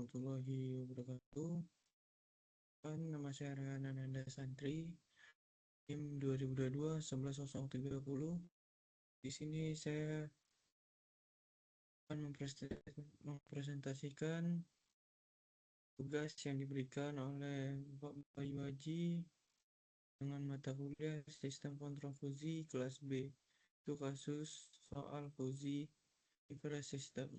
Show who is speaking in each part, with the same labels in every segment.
Speaker 1: warahmatullahi wabarakatuh. Nama saya Rana Nanda Santri, NIM 2022 110030. Di sini saya akan mempresentasikan tugas yang diberikan oleh Bapak Bayu Haji dengan mata kuliah Sistem Kontrol Fuzi kelas B. Itu kasus soal fuzi inverse system.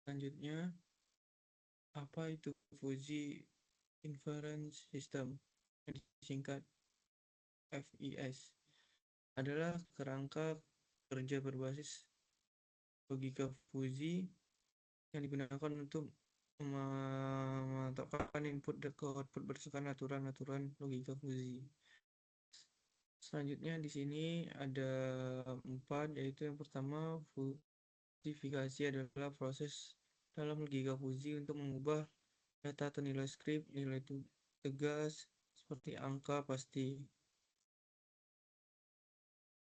Speaker 1: Selanjutnya, apa itu fuzi inference system? Disingkat FIS. Adalah kerangka kerja berbasis logika fuzi yang digunakan untuk memantapkan input ke output berdasarkan aturan-aturan logika fuzi. Selanjutnya di sini ada 4, yaitu yang pertama, fuzifikasi adalah proses dalam logika fuzi untuk mengubah data atau nilai skrip, nilai tegas seperti angka pasti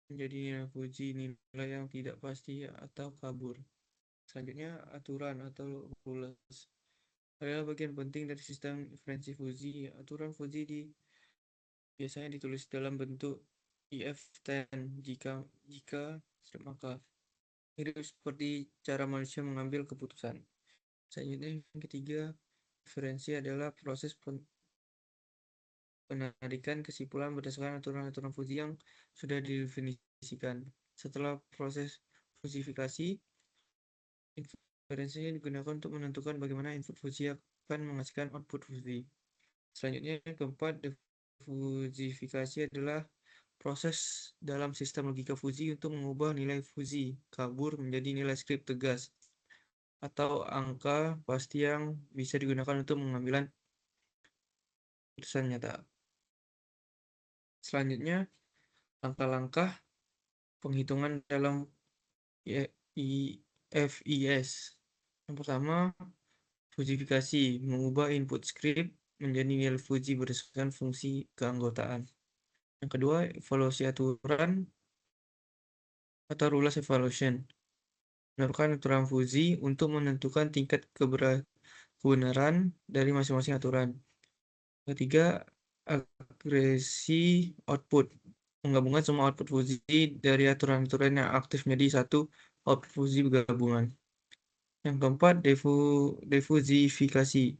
Speaker 1: menjadi nilai fuzi, nilai yang tidak pasti atau kabur. Selanjutnya, aturan atau rules adalah bagian penting dari sistem inferensi fuzi. Aturan fuzi biasanya ditulis dalam bentuk if-then jika maka. Mirip seperti cara manusia mengambil keputusan. Selanjutnya, yang ketiga, inferensi adalah proses penarikan kesimpulan berdasarkan aturan-aturan fuzi yang sudah didefinisikan. Setelah proses fuzifikasi, inferensinya digunakan untuk menentukan bagaimana input fuzi akan menghasilkan output fuzi. Selanjutnya, yang keempat, defuzifikasi adalah proses dalam sistem logika fuzi untuk mengubah nilai fuzi kabur menjadi nilai skrip tegas atau angka pasti yang bisa digunakan untuk mengambil keputusan nyata. Selanjutnya, langkah-langkah penghitungan dalam FIS. Yang pertama, fuzifikasi, mengubah input script menjadi nilai fuzi berdasarkan fungsi keanggotaan. Yang kedua, evaluasi aturan atau rules evaluation, menerapkan aturan fuzi untuk menentukan tingkat kebenaran dari masing-masing aturan. Ketiga, agresi output, menggabungkan semua output fuzi dari aturan-aturan yang aktif menjadi satu output fuzi gabungan. Yang keempat, defuzifikasi,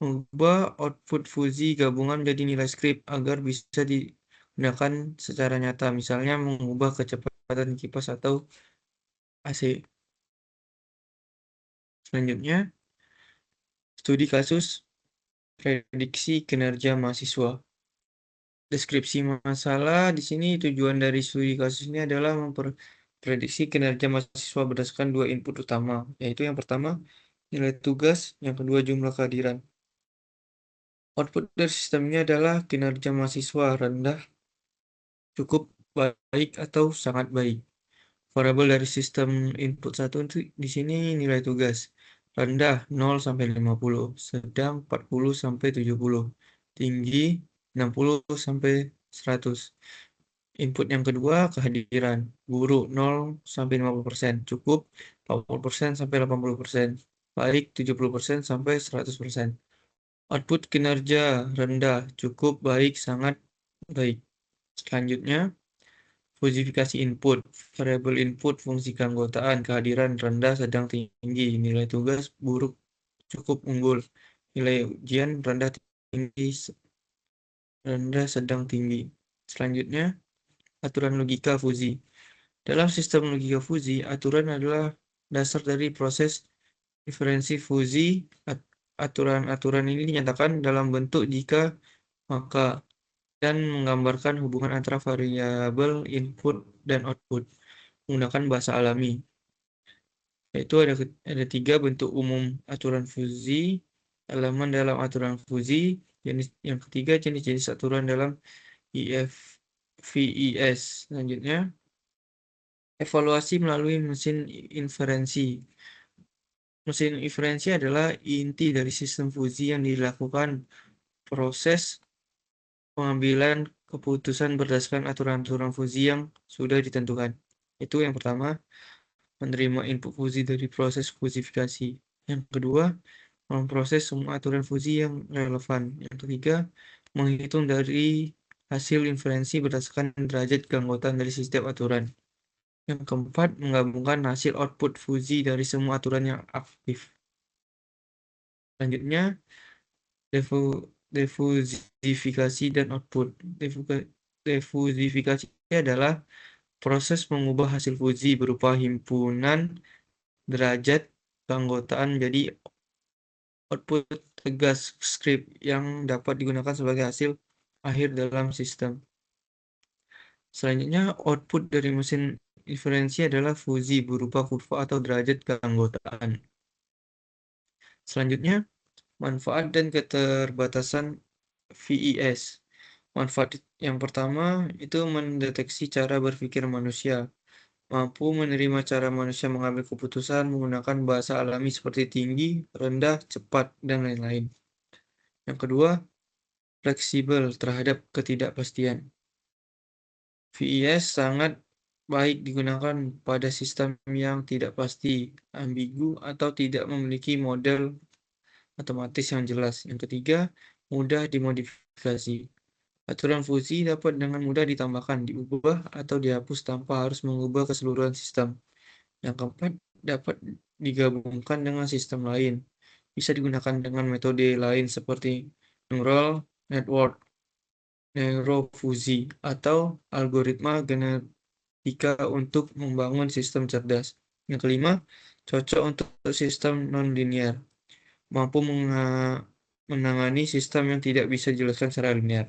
Speaker 1: mengubah output fuzi gabungan menjadi nilai skrip agar bisa digunakan secara nyata, misalnya mengubah kecepatan kipas atau AC. Selanjutnya, studi kasus prediksi kinerja mahasiswa. Deskripsi masalah di sini, tujuan dari studi kasus ini adalah memprediksi kinerja mahasiswa berdasarkan 2 input utama, yaitu yang pertama nilai tugas, yang kedua jumlah kehadiran. Output dari sistemnya adalah kinerja mahasiswa rendah, cukup baik, atau sangat baik. Variabel dari sistem input 1 untuk di sini nilai tugas. Rendah 0 sampai 50, sedang 40 sampai 70, tinggi 60 sampai 100. Input yang kedua, kehadiran. Buruk 0 sampai 50%, cukup 40% sampai 80%, baik 70% sampai 100%. Output kinerja rendah, cukup baik, sangat baik. Selanjutnya, fuzifikasi input. Variabel input fungsi keanggotaan, kehadiran rendah, sedang, tinggi. Nilai tugas buruk, cukup, unggul. Nilai ujian rendah, tinggi, rendah, sedang, tinggi. Selanjutnya, aturan logika fuzi. Dalam sistem logika fuzi, aturan adalah dasar dari proses inferensi fuzi. Aturan-aturan ini dinyatakan dalam bentuk jika, maka, dan menggambarkan hubungan antara variabel input dan output menggunakan bahasa alami. Yaitu ada 3 bentuk umum aturan fuzi, elemen dalam aturan fuzi, yang ketiga jenis-jenis aturan dalam FIS. Selanjutnya, evaluasi melalui mesin inferensi. Mesin inferensi adalah inti dari sistem fuzi yang dilakukan proses pengambilan keputusan berdasarkan aturan-aturan fuzzi yang sudah ditentukan. Itu yang pertama, menerima input fuzzi dari proses fuzifikasi. Yang kedua, memproses semua aturan fuzzi yang relevan. Yang ketiga, menghitung dari hasil inferensi berdasarkan derajat keanggotaan dari sistem aturan. Yang keempat, menggabungkan hasil output fuzzi dari semua aturan yang aktif. Selanjutnya, defusifikasi dan output. Defusifikasi adalah proses mengubah hasil fuzzi berupa himpunan derajat keanggotaan menjadi output tegas script yang dapat digunakan sebagai hasil akhir dalam sistem. Selanjutnya, output dari mesin inferensi adalah fuzzi berupa kurva atau derajat keanggotaan. Selanjutnya, manfaat dan keterbatasan VES. Manfaat yang pertama itu mendeteksi cara berpikir manusia, mampu menerima cara manusia mengambil keputusan menggunakan bahasa alami seperti tinggi, rendah, cepat, dan lain-lain. Yang kedua, fleksibel terhadap ketidakpastian. VES sangat baik digunakan pada sistem yang tidak pasti, ambigu, atau tidak memiliki model otomatis yang jelas. Yang ketiga, mudah dimodifikasi. Aturan fuzzi dapat dengan mudah ditambahkan, diubah, atau dihapus tanpa harus mengubah keseluruhan sistem. Yang keempat, dapat digabungkan dengan sistem lain. Bisa digunakan dengan metode lain seperti neural network, neurofuzzi, atau algoritma genetika untuk membangun sistem cerdas. Yang kelima, cocok untuk sistem non-linear, mampu menangani sistem yang tidak bisa dijelaskan secara linear.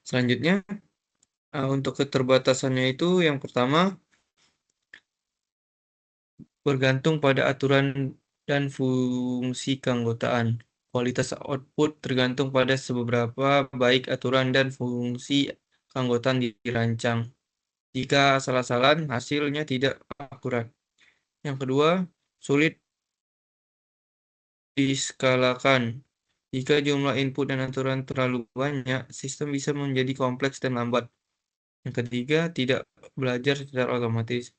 Speaker 1: Selanjutnya, untuk keterbatasannya itu yang pertama, bergantung pada aturan dan fungsi keanggotaan. Kualitas output tergantung pada seberapa baik aturan dan fungsi keanggotaan dirancang. Jika asal-asalan, hasilnya tidak akurat. Yang kedua, sulit diskalakan. Jika jumlah input dan aturan terlalu banyak, sistem bisa menjadi kompleks dan lambat. Yang ketiga, tidak belajar secara otomatis.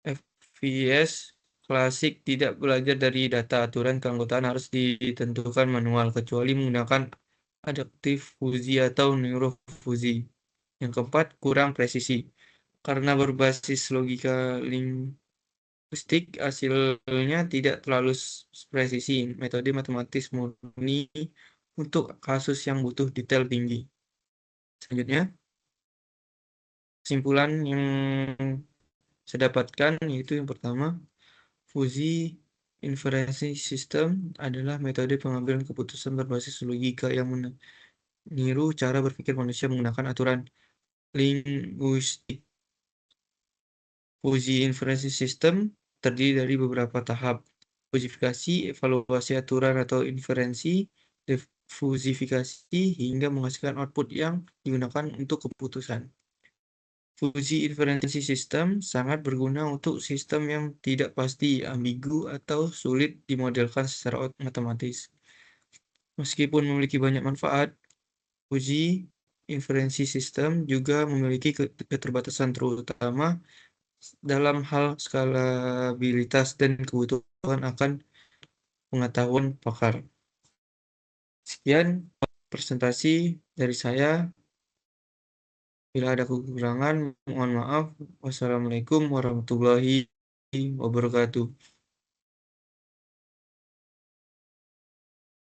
Speaker 1: FVS klasik tidak belajar dari data aturan keanggotaan harus ditentukan manual, kecuali menggunakan adaptive fuzzy atau neurofuzi. Yang keempat, kurang presisi. Karena berbasis logika linguistik, hasilnya tidak terlalu presisi. Metode matematis murni untuk kasus yang butuh detail tinggi. Selanjutnya, kesimpulan yang saya dapatkan yaitu yang pertama, fuzzy inference system adalah metode pengambilan keputusan berbasis logika yang meniru cara berpikir manusia menggunakan aturan linguistik. Fuzzy inference system terdiri dari beberapa tahap: fuzifikasi, evaluasi aturan atau inferensi, defusifikasi, hingga menghasilkan output yang digunakan untuk keputusan. Fuzzy inference system sangat berguna untuk sistem yang tidak pasti, ambigu, atau sulit dimodelkan secara matematis. Meskipun memiliki banyak manfaat, Fuzzy inference system juga memiliki keterbatasan, terutama dalam hal skalabilitas dan kebutuhan akan pengetahuan pakar. Sekian presentasi dari saya. Bila ada kekurangan, mohon maaf. Wassalamualaikum warahmatullahi wabarakatuh.